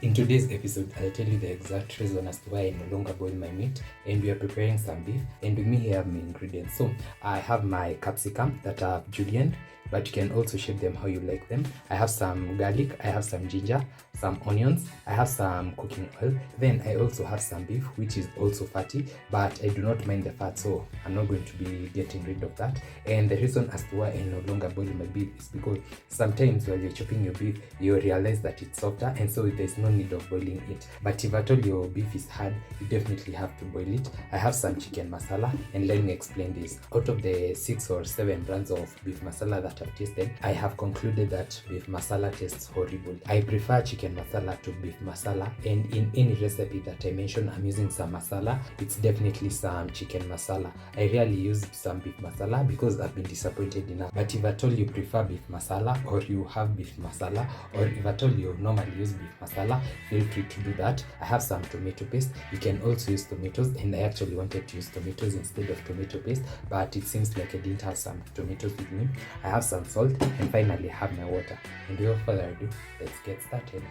In today's episode, I'll tell you the exact reason as to why I no longer boil my meat, and we are preparing some beef, and with me here have my ingredients. So I have my capsicum that I have julienne, but you can also shape them how you like them. I have some garlic, I have some ginger, some onions, I have some cooking oil. Then I also have some beef, which is also fatty, but I do not mind the fat, so I'm not going to be getting rid of that. And the reason as to why I no longer boil my beef is because sometimes while you're chopping your beef, you realize that it's softer, and so there's no need of boiling it. But if at all your beef is hard, you definitely have to boil it. I have some chicken masala, and let me explain this. Out of the 6 or 7 brands of beef masala that I've tasted, I have concluded that beef masala tastes horrible. I prefer chicken masala to beef masala, and in any recipe that I mention I'm using some masala, it's definitely some chicken masala. I rarely use some beef masala because I've been disappointed enough. But if at all you prefer beef masala, or you have beef masala, or if at all you normally use beef masala, feel free to do that. I have some tomato paste. You can also use tomatoes, and I actually wanted to use tomatoes instead of tomato paste, but it seems like I didn't have some tomatoes with me. I have some salt, and finally I have my water. And without further ado, let's get started.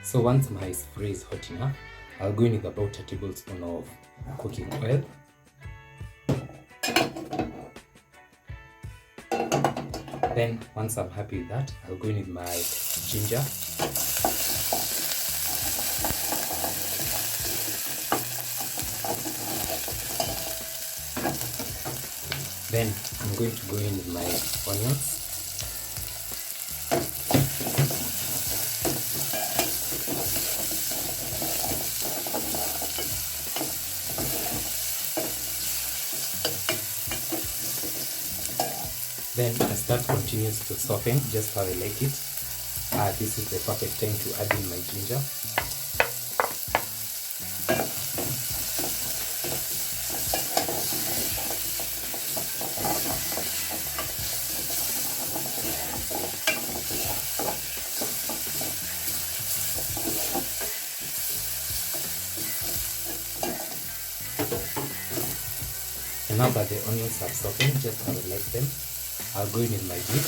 So once my spray is hot enough, I'll go in with about a tablespoon of cooking oil. Then once I'm happy with that, I'll go in with my ginger. Then I'm going to go in with my onions. Then as that continues to soften, just how I like it, this is the perfect time to add in my ginger. And now that the onions have softened, just how I like them, I'll go in with my beef.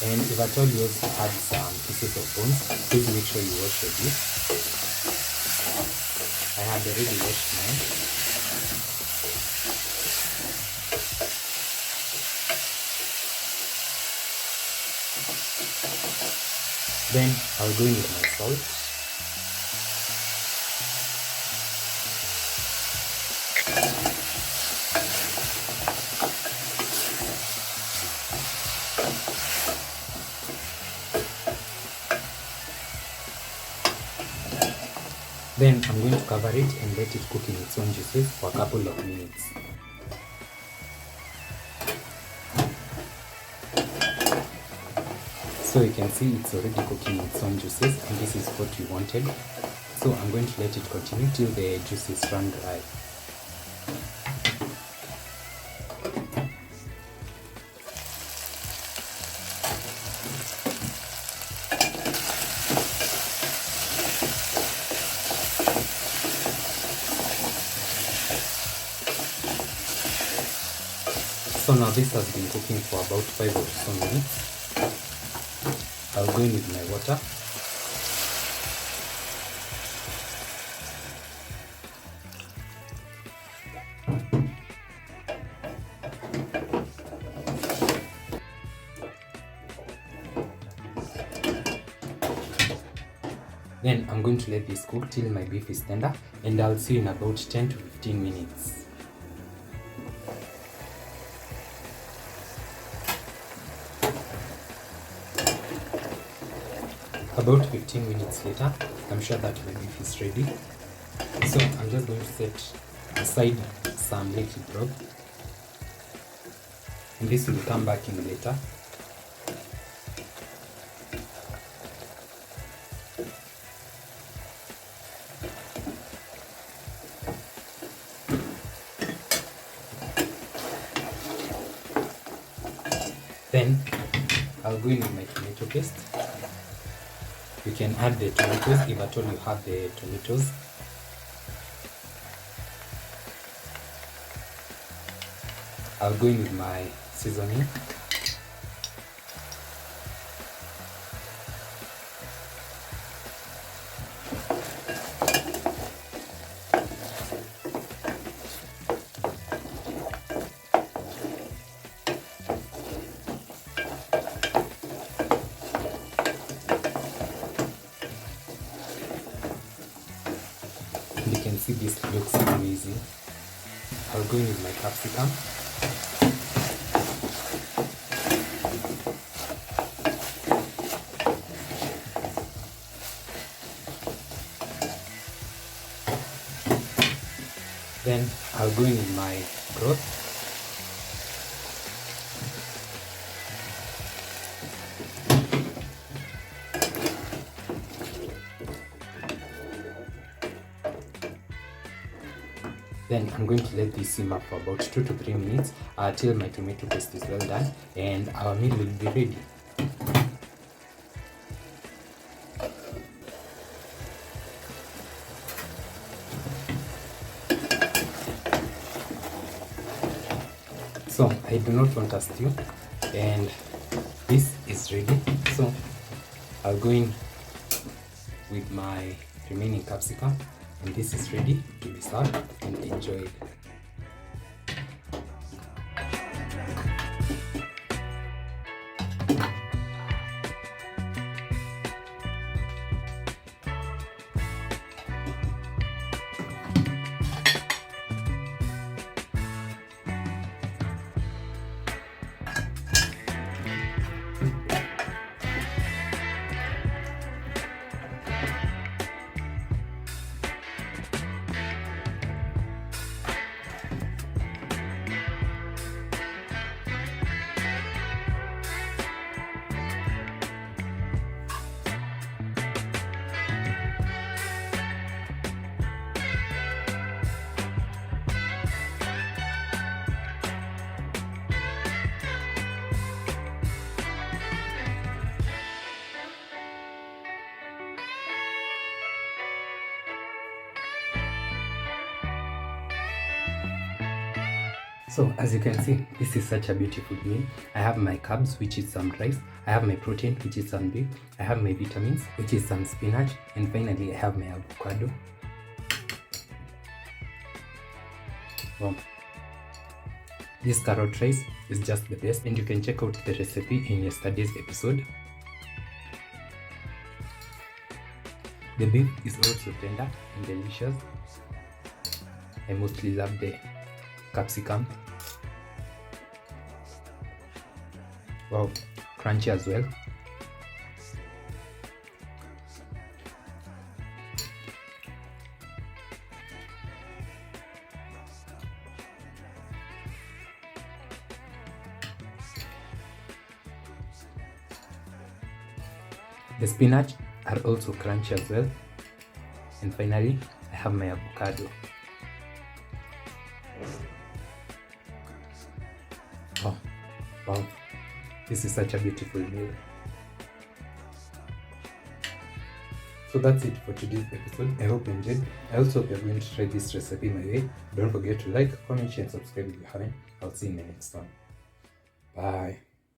And if at all you also had some pieces of bones, please make sure you wash your beef. I had already washed mine. Then I'll go in with my salt. Then I'm going to cover it and let it cook in its own juices for a couple of minutes. So you can see it's already cooking in its own juices, and this is what we wanted. So I'm going to let it continue till the juices run dry. So now this has been cooking for about 5 or so minutes. I'll go in with my water. Then I'm going to let this cook till my beef is tender, and I'll see you in about 10 to 15 minutes. About 15 minutes later, I'm sure that my beef is ready. So I'm just going to set aside some little broth, and this will come back in later. Then I'll go in with my tomato paste. You can add the tomatoes if at all you have the tomatoes. I'll go in with my seasoning. You can see this looks amazing. I'll go in with my capsicum. Then I'll go in with my broth. Then I'm going to let this simmer for about 2 to 3 minutes till my tomato paste is well done and our meal will be ready. So I do not want a stew and this is ready. So I'll go in with my remaining capsicum and this is ready to be served and enjoyed. So as you can see, this is such a beautiful meal. I have my carbs, which is some rice. I have my protein, which is some beef. I have my vitamins, which is some spinach. And finally, I have my avocado. Wow. This carrot rice is just the best, and you can check out the recipe in yesterday's episode. The beef is also tender and delicious. I mostly love the capsicum. Wow, crunchy as well. The spinach are also crunchy as well. And finally, I have my avocado. Oh, wow. This is such a beautiful meal. So that's it for today's episode. I hope you enjoyed. I also hope you're going to try this recipe my way. Don't forget to like, comment, share, and subscribe if you haven't. I'll see you in the next one. Bye.